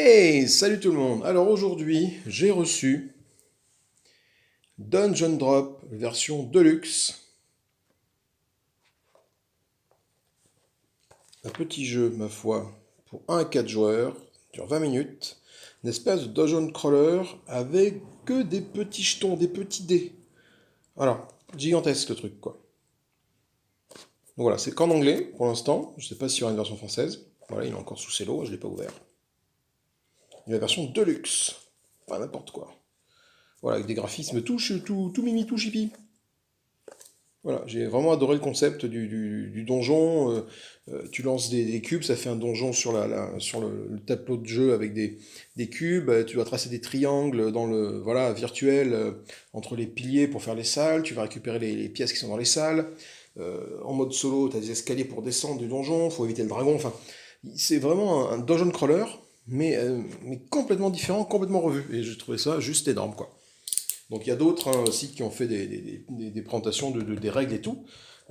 Hey, salut tout le monde! Alors aujourd'hui, j'ai reçu Dungeon Drop version Deluxe. Un petit jeu, ma foi, pour 1 à 4 joueurs, dure 20 minutes. Une espèce de dungeon crawler avec que des petits jetons, des petits dés. Voilà, gigantesque le truc quoi. Donc voilà, c'est qu'en anglais pour l'instant. Je sais pas s'il y aura une version française. Voilà, il est encore sous cello, je l'ai pas ouvert. Et la version Deluxe. Pas n'importe quoi. Voilà, avec des graphismes tout mimi, tout chipi. Voilà, j'ai vraiment adoré le concept du donjon. Tu lances des cubes, ça fait un donjon sur, sur le tableau de jeu avec des cubes. Tu dois tracer des triangles dans le voilà virtuel entre les piliers pour faire les salles. Tu vas récupérer les pièces qui sont dans les salles. En mode solo, tu as des escaliers pour descendre du donjon. Faut éviter le dragon. Enfin, c'est vraiment un dungeon crawler, mais complètement différent, complètement revu. Et j'ai trouvé ça juste énorme, quoi. Donc il y a d'autres sites qui ont fait des présentations des règles et tout.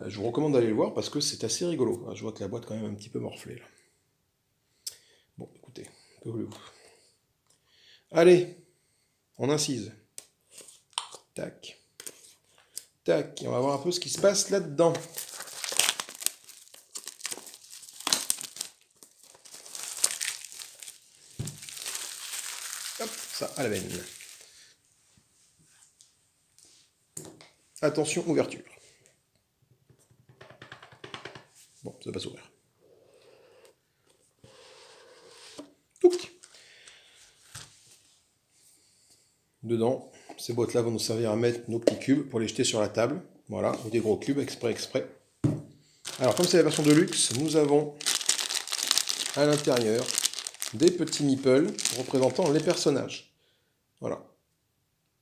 Je vous recommande d'aller le voir parce que c'est assez rigolo. Je vois que la boîte est quand même un petit peu morflée là. Bon, écoutez, que voulez-vous? Allez, on incise. Tac, tac, et on va voir un peu ce qui se passe là-dedans. Hop, ça, à la veine. Attention, ouverture. Bon, ça va pas s'ouvrir. Touc. Dedans, ces boîtes-là vont nous servir à mettre nos petits cubes pour les jeter sur la table. Voilà, ou des gros cubes, exprès. Alors, comme c'est la version de luxe, nous avons à l'intérieur des petits meeples représentant les personnages. Voilà.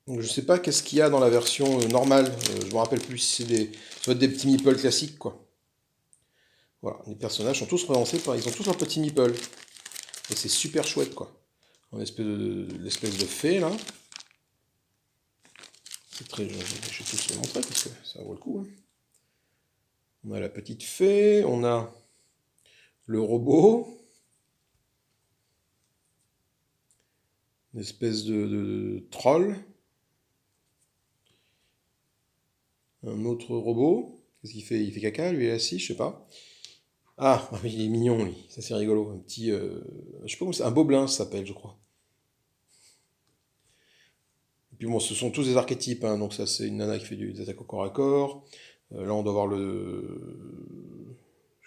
Donc je sais pas qu'est-ce qu'il y a dans la version normale. Je me rappelle plus si c'est ça doit être des petits meeples classiques quoi. Voilà, les personnages sont tous représentés par, ils ont tous leurs petits meeples. Et c'est super chouette quoi. En l'espèce de fée là. C'est très, je vais tous les montrer parce que ça vaut le coup, hein. On a la petite fée, on a le robot, une espèce de troll, un autre robot. Qu'est-ce qu'il fait? Il fait caca, lui, il est assis, je sais pas. Ah, il est mignon, lui. Ça, c'est rigolo. Un petit. Je sais pas comment c'est. Un Boblin, ça s'appelle, je crois. Et puis bon, ce sont tous des archétypes, hein. Donc, ça, c'est une nana qui fait des attaques au corps à corps. Là, on doit voir le.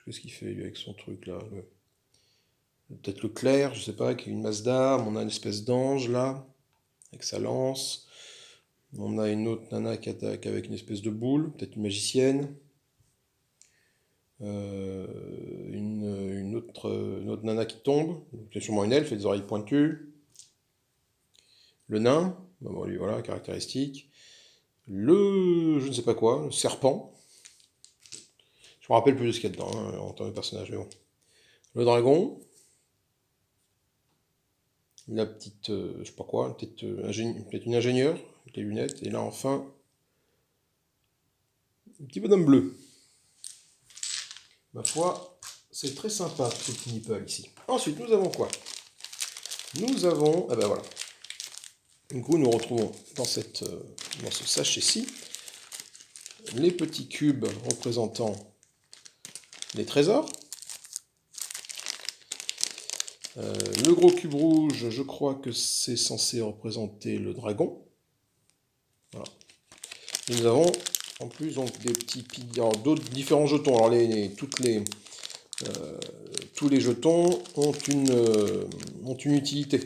Qu'est-ce qu'il fait, lui, avec son truc, là peut-être le clerc, je sais pas, qui a une masse d'armes. On a une espèce d'ange, là, avec sa lance. On a une autre nana qui attaque avec une espèce de boule, peut-être une magicienne. Une autre nana qui tombe, c'est sûrement une elfe, et des oreilles pointues. Le nain, bon, lui voilà, caractéristique. Je ne sais pas quoi, le serpent. Je me rappelle plus de ce qu'il y a dedans, hein, en tant que personnage, mais bon. Le dragon. La petite, je sais pas quoi, peut-être une ingénieure, avec les lunettes. Et là, enfin, un petit bonhomme bleu. Ma foi, c'est très sympa, ce petit nipple ici. Ensuite, nous avons quoi? Nous avons, ah ben voilà. Du coup, nous retrouvons dans ce sachet-ci les petits cubes représentant les trésors. Le gros cube rouge, je crois que c'est censé représenter le dragon. Voilà. Et nous avons en plus donc des petits d'autres différents jetons. Alors tous les jetons ont une utilité.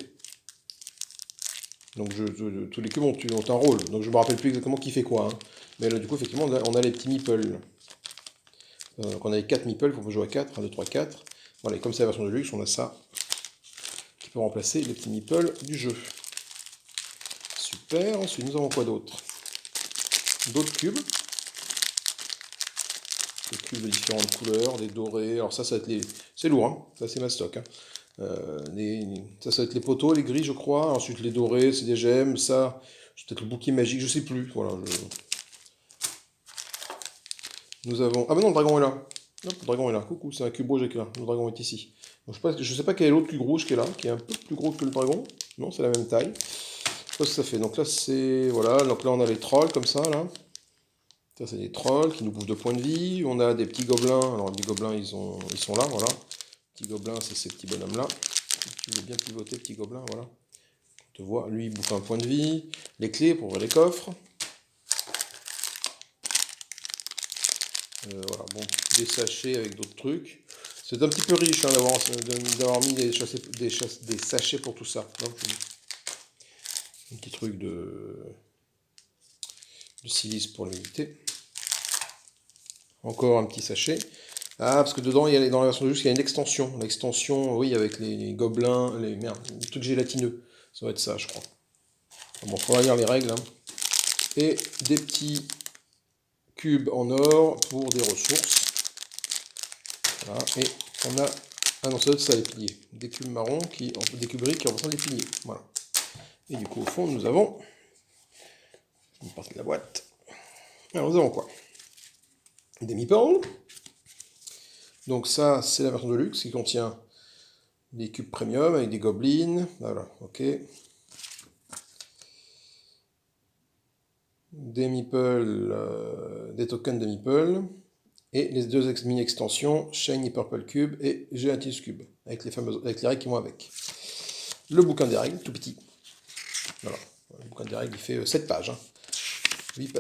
Donc tous les cubes ont un rôle. Donc je ne me rappelle plus exactement qui fait quoi, hein. Mais là, du coup, effectivement, on a les petits meeples. Donc on a les 4 meeples, on peut jouer à 4, 1, 2, 3, 4. Voilà, et comme c'est la version de luxe, on a ça qui peut remplacer les petits meeples du jeu. Super, ensuite nous avons quoi d'autre? D'autres cubes. Des cubes de différentes couleurs, des dorés. Alors ça va être les. C'est lourd, hein. Ça c'est ma stock, hein. Ça va être les poteaux, les gris, je crois. Ensuite les dorés, c'est des gemmes. Ça, c'est peut-être le bouquet magique, je sais plus. Voilà. Nous avons. Ah, mais non, le dragon est là. Hop, le dragon est là. Coucou, c'est un cube rouge avec là. Le dragon est ici. Donc, je sais pas quel est l'autre cube rouge qui est là, qui est un peu plus gros que le dragon. Non, c'est la même taille. Qu'est-ce que ça fait? Donc là, c'est... Voilà, donc là, on a les trolls, comme ça, là. Ça, c'est des trolls qui nous bouffent de points de vie. On a des petits gobelins. Alors, les gobelins, ils sont là, voilà. Petits gobelins, c'est ces petits bonhommes-là. Tu veux bien pivoter, petit gobelin, voilà. On te voit, lui, il bouffe un point de vie. Les clés pour ouvrir les coffres. Voilà, bon, des sachets avec d'autres trucs. C'est un petit peu riche hein, d'avoir mis des sachets pour tout ça. Hop, un petit truc de silice pour l'humidité. Encore un petit sachet. Ah, parce que dedans, dans la version de luxe, il y a une extension. L'extension, oui, avec les gobelins, les trucs gélatineux. Ça va être ça, je crois. Bon, il faudra lire les règles. Hein. Et des petits cubes en or pour des ressources. Voilà. Et on a... Ah non, c'est ça les piliers. Des cubes marrons, des cubes gris qui représentent les piliers. Voilà. Et du coup, au fond, nous avons une partie de la boîte. Alors, nous avons quoi? Des meeples. Donc ça, c'est la version de luxe qui contient des cubes premium avec des gobelins. Voilà, ok. Des meeples, des tokens de meeples. Et les deux mini-extensions, Shiny Purple Cube et Gelatinous Cube, avec les règles qui vont avec. Le bouquin des règles, tout petit. Voilà. Le bouquin des règles, il fait 7 pages. Hein.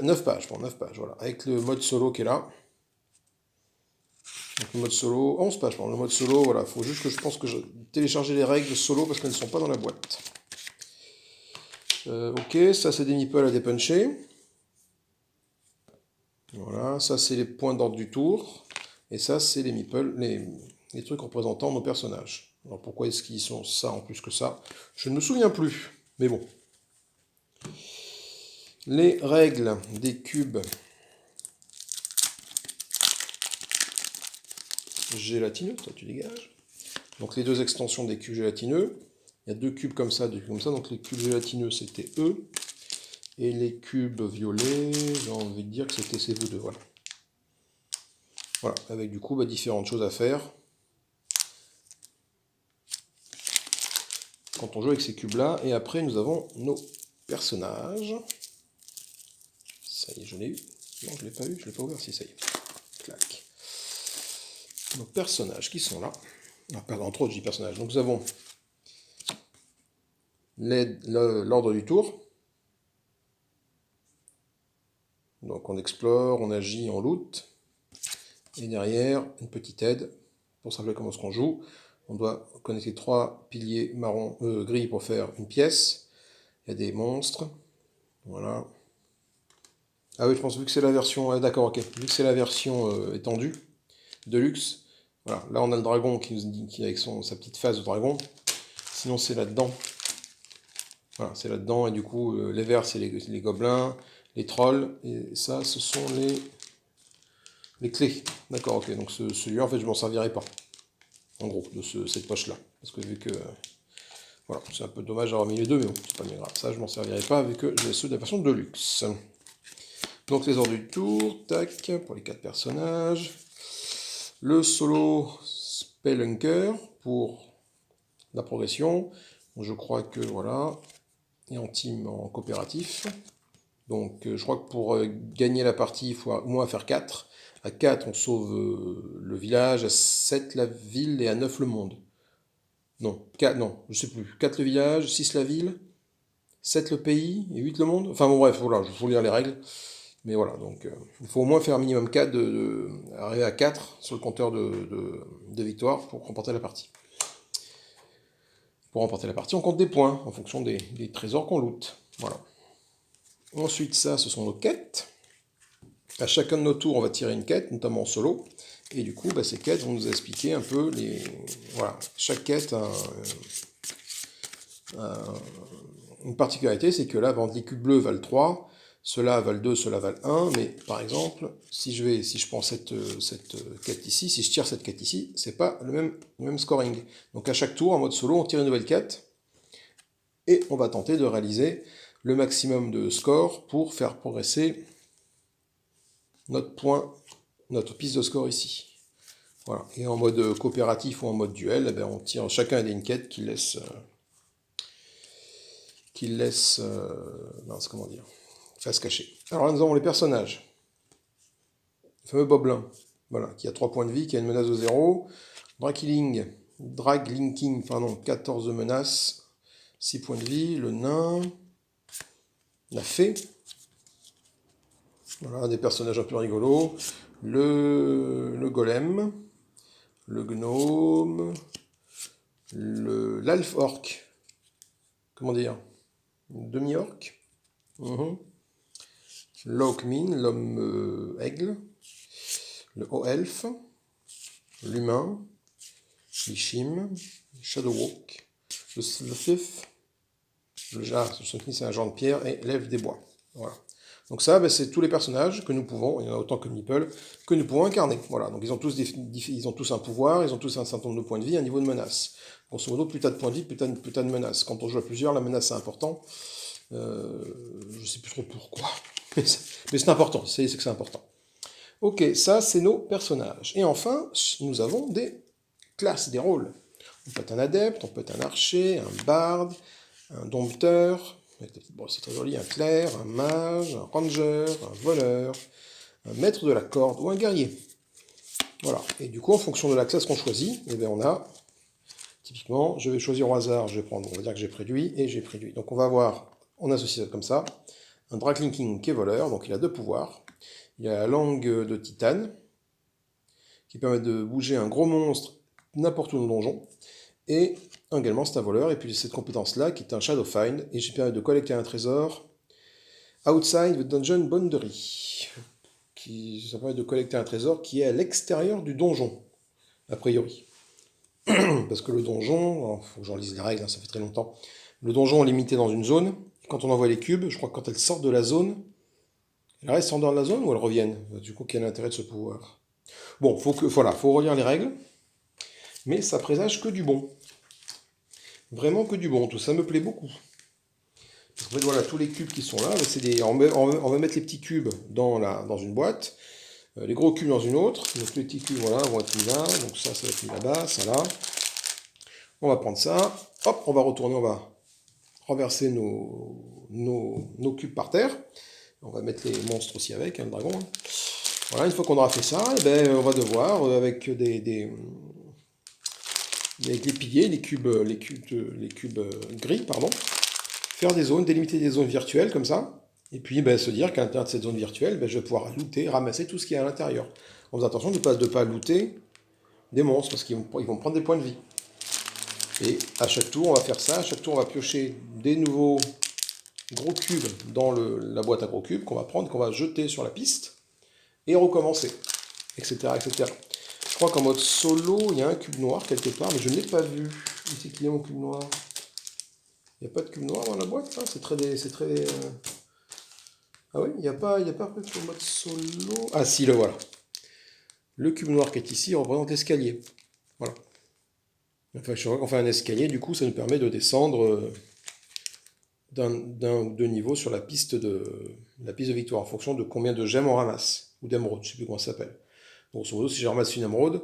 9 pages, bon, 9 pages, voilà. Avec le mode solo qui est là. Donc le mode solo, 11 pages, pardon. Le mode solo, voilà. Il faut juste que je pense que je télécharger les règles solo parce qu'elles ne sont pas dans la boîte. Ok, ça c'est des meeples à dépuncher. Voilà, ça c'est les points d'ordre du tour. Et ça c'est les meeples, les trucs représentant nos personnages. Alors pourquoi est-ce qu'ils sont ça en plus que ça? Je ne me souviens plus, mais bon. Les règles des cubes gélatineux, toi tu dégages. Donc les deux extensions des cubes gélatineux. Il y a deux cubes comme ça, deux cubes comme ça. Donc les cubes gélatineux c'était eux. Et les cubes violets, j'ai envie de dire que c'était ces deux, voilà. Voilà, avec du coup différentes choses à faire. Quand on joue avec ces cubes-là. Et après, nous avons nos personnages. Ça y est, je l'ai eu. Non, je ne l'ai pas eu, je ne l'ai pas ouvert. Si, ça y est. Clac. Nos personnages qui sont là. Ah, pardon, entre autres, je dis personnages. Donc, nous avons l'ordre du tour. Donc, on explore, on agit, on loot. Et derrière, une petite aide pour savoir comment est-ce qu'on joue. On doit connecter 3 piliers marron, gris pour faire une pièce. Il y a des monstres. Voilà. Ah oui, je pense, vu que c'est la version... d'accord, ok. Vu que c'est la version étendue, Deluxe, voilà. Là, on a le dragon qui nous dit, avec sa petite phase de dragon. Sinon, c'est là-dedans. Voilà, c'est là-dedans. Et du coup, les verts, c'est les gobelins, les trolls. Et ça, ce sont les clés. D'accord, ok. Donc, celui-là, en fait, je m'en servirai pas. En gros, de cette poche-là. Parce que vu que... voilà, c'est un peu dommage d'avoir mis les deux, mais bon, c'est pas bien grave. Ça, je m'en servirai pas, vu que j'ai ceux de la version de luxe. Donc, les ordres du tour, tac, pour les 4 personnages. Le solo Spelunker pour la progression. Donc, je crois que, voilà, et en team, en coopératif. Donc, je crois que pour gagner la partie, il faut au moins faire 4. À 4, on sauve le village, à 7, la ville, et à 9, le monde. Non, 4, non, je sais plus. 4 le village, 6 la ville, 7 le pays et 8 le monde. Enfin bon bref, voilà, il faut lire les règles. Mais voilà, donc il faut au moins faire un minimum 4, arriver à 4 sur le compteur de victoire pour remporter la partie. Pour remporter la partie, on compte des points en fonction des trésors qu'on loot. Voilà. Ensuite, ça, ce sont nos quêtes. À chacun de nos tours, on va tirer une quête, notamment en solo. Et du coup, ces quêtes vont nous expliquer un peu les... Voilà, chaque quête a une particularité, c'est que là, les cubes bleus valent 3, ceux-là valent 2, ceux-là valent 1, mais par exemple, si je prends cette quête ici, si je tire cette quête ici, c'est pas le même scoring. Donc à chaque tour, en mode solo, on tire une nouvelle quête, et on va tenter de réaliser le maximum de score pour faire progresser notre piste de score ici. Voilà. Et en mode coopératif ou en mode duel, eh ben, on tire chacun a une quête mince, comment dire, face cachée. Alors là, nous avons les personnages. Le fameux Boblin, voilà, qui a 3 points de vie, qui a une menace de 0. Draglinking, pardon, 14 de menace, 6 points de vie. Le nain, la fée, voilà, des personnages un peu rigolos. Le golem, le gnome, l'alf orc, comment dire, demi-orc, l'Hawkmin, l'homme aigle, le haut elfe, l'humain, l'Ishim, le Shadowwalk, le Sylphif, c'est un genre de pierre, et l'elfe des bois. Voilà. Donc ça, ben, c'est tous les personnages que nous pouvons, il y en a autant que Meeple, que nous pouvons incarner. Voilà. Donc ils ont tous un pouvoir, ils ont tous un certain nombre de points de vie, un niveau de menace. Grosso modo, plus tu as de points de vie, plus tu as de menace. Quand on joue à plusieurs, la menace c'est important. Je ne sais plus trop pourquoi, mais c'est important, c'est que c'est important. Ok, ça c'est nos personnages. Et enfin, nous avons des classes, des rôles. On peut être un adepte, on peut être un archer, un barde, un dompteur, bon, c'est très joli, un clerc, un mage, un ranger, un voleur, un maître de la corde ou un guerrier. Voilà. Et du coup, en fonction de la classe qu'on choisit, eh bien, on a, typiquement, je vais choisir au hasard, je vais prendre, on va dire que j'ai pris lui et j'ai pris lui. Donc on va avoir, on associe ça comme ça, un Draglinking qui est voleur, donc il a 2 pouvoirs. Il a la langue de titane, qui permet de bouger un gros monstre n'importe où dans le donjon. Et également, c'est un voleur. Et puis cette compétence-là, qui est un Shadow Find, et j'ai permis de collecter un trésor outside the dungeon boundary. Ça permet de collecter un trésor qui est à l'extérieur du donjon, a priori. Parce que le donjon, il faut que j'en lise les règles, hein, ça fait très longtemps. Le donjon est limité dans une zone. Quand on envoie les cubes, je crois que quand elles sortent de la zone, elles restent en dehors de la zone ou elles reviennent. Du coup, quel est l'intérêt de ce pouvoir? Bon, faut relire les règles, mais ça présage que du bon. Vraiment que du bon, tout ça me plaît beaucoup. En fait, voilà, tous les cubes qui sont là, on va mettre les petits cubes dans une boîte, les gros cubes dans une autre, donc les petits cubes, voilà, vont être mis là, donc ça va être mis là-bas, ça là. On va prendre ça, hop, on va retourner, on va renverser nos cubes par terre. On va mettre les monstres aussi avec, hein, le dragon. Hein. Voilà, une fois qu'on aura fait ça, eh ben, on va devoir, avec les piliers, les cubes gris, pardon, faire des zones, délimiter des zones virtuelles comme ça, et puis ben, se dire qu'à l'intérieur de cette zone virtuelle, ben, je vais pouvoir looter, ramasser tout ce qui est à l'intérieur. En faisant attention de ne pas looter des monstres, parce qu'ils vont prendre des points de vie. Et à chaque tour, on va faire ça, à chaque tour, on va piocher des nouveaux gros cubes dans la boîte à gros cubes qu'on va prendre, qu'on va jeter sur la piste, et recommencer, etc. etc. Je crois qu'en mode solo, il y a un cube noir quelque part, mais je ne l'ai pas vu. Où c'est qu'il y a mon cube noir? Il n'y a pas de cube noir dans la boîte, là. C'est très... Ah oui, il n'y a pas en mode solo. Ah si, le voilà. Le cube noir qui est ici représente l'escalier. Voilà. Enfin, on fait un escalier, du coup, ça nous permet de descendre d'un ou deux niveaux sur la piste de victoire, en fonction de combien de gemmes on ramasse. Ou d'émeraudes, je ne sais plus comment ça s'appelle. Grosso modo, si je ramasse une émeraude,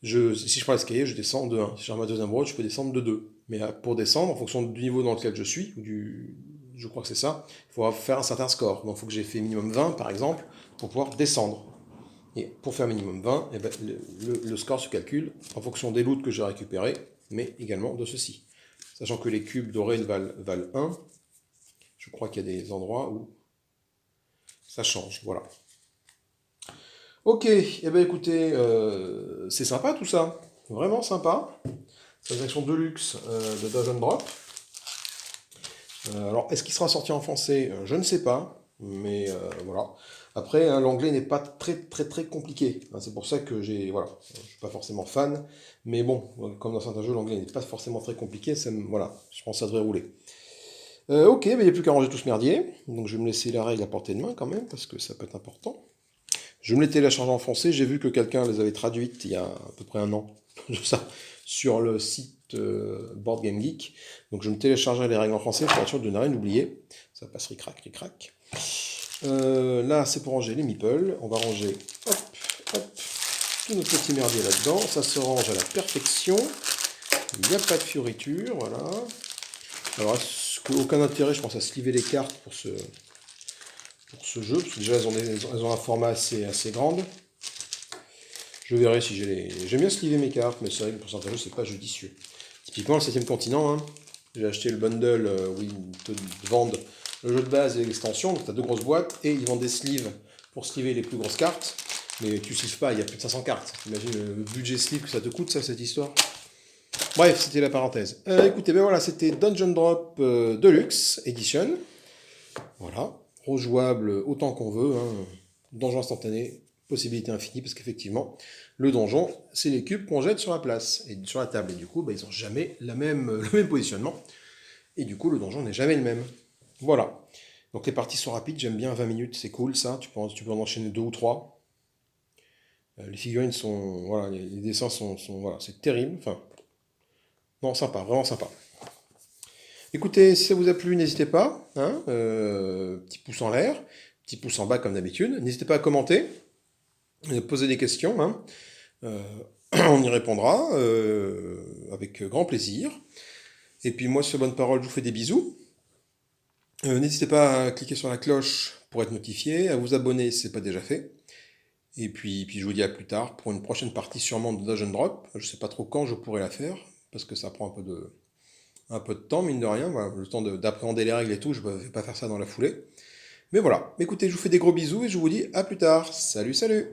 si je prends l'escalier, je descends de 1. Si je ramasse 2 émeraudes, je peux descendre de 2. Mais pour descendre, en fonction du niveau dans lequel je suis, je crois que c'est ça, il faut faire un certain score. Donc il faut que j'ai fait minimum 20, par exemple, pour pouvoir descendre. Et pour faire minimum 20, eh ben, le score se calcule en fonction des loots que j'ai récupérés, mais également de ceci. Sachant que les cubes dorés valent 1, je crois qu'il y a des endroits où ça change. Voilà. Ok, eh bien écoutez, c'est sympa tout ça. Vraiment sympa. C'est la version Deluxe de Dozen Drop. Alors, est-ce qu'il sera sorti en français? Je ne sais pas, mais voilà. Après, hein, l'anglais n'est pas très compliqué. Hein, c'est pour ça que je suis pas forcément fan, mais bon, comme dans certains jeux, l'anglais n'est pas forcément très compliqué. Voilà, je pense que ça devrait rouler. Ok, il n'y a plus qu'à ranger tout ce merdier. Donc, je vais me laisser la règle à portée de main quand même, parce que ça peut être important. Je me les télécharge en français. J'ai vu que quelqu'un les avait traduites il y a à peu près un an sur le site Board Game Geek. Donc je me téléchargerai les règles en français pour être sûr de ne rien oublier. Ça passe ric-rac, ric-rac. Là, c'est pour ranger les meeples. On va ranger tout notre petit merdier là-dedans. Ça se range à la perfection. Il n'y a pas de fioritures, voilà. Alors, est-ce qu'aucun intérêt, je pense, à sliver les cartes pour ce jeu, parce que déjà, elles ont un format assez grande. Je verrai si j'ai les... J'aime bien sliver mes cartes, mais c'est vrai que pour certains jeux, c'est pas judicieux. Typiquement, le 7ème continent, hein, j'ai acheté le bundle où ils te vendent le jeu de base et l'extension, donc tu as 2 grosses boîtes, et ils vendent des sleeves pour sliver les plus grosses cartes. Mais tu slives pas, il y a plus de 500 cartes. T'imagines le budget sleeve que ça te coûte, ça, cette histoire? Bref, c'était la parenthèse. Écoutez, ben voilà, c'était Dungeon Drop Deluxe Edition. Voilà, rejouable autant qu'on veut, hein. Donjon instantané, possibilité infinie, parce qu'effectivement, le donjon, c'est les cubes qu'on jette sur la place, et sur la table, et du coup, bah, ils n'ont jamais le même positionnement, et du coup, le donjon n'est jamais le même. Voilà. Donc les parties sont rapides, j'aime bien 20 minutes, c'est cool ça, tu peux en enchaîner 2 ou 3. Les figurines sont, voilà, les dessins sont voilà, c'est terrible, enfin, non, sympa, vraiment sympa. Écoutez, si ça vous a plu, n'hésitez pas, hein, petit pouce en l'air, petit pouce en bas comme d'habitude, n'hésitez pas à commenter, poser des questions, hein. Euh, on y répondra avec grand plaisir. Et puis moi, sur Bonne Parole, je vous fais des bisous. N'hésitez pas à cliquer sur la cloche pour être notifié, à vous abonner si ce n'est pas déjà fait. Et puis je vous dis à plus tard pour une prochaine partie sûrement de Dungeon Drop. Je ne sais pas trop quand je pourrai la faire, parce que ça prend un peu de temps, mine de rien. Voilà, le temps d'appréhender les règles et tout, je ne vais pas faire ça dans la foulée. Mais voilà, écoutez, je vous fais des gros bisous et je vous dis à plus tard. Salut, salut!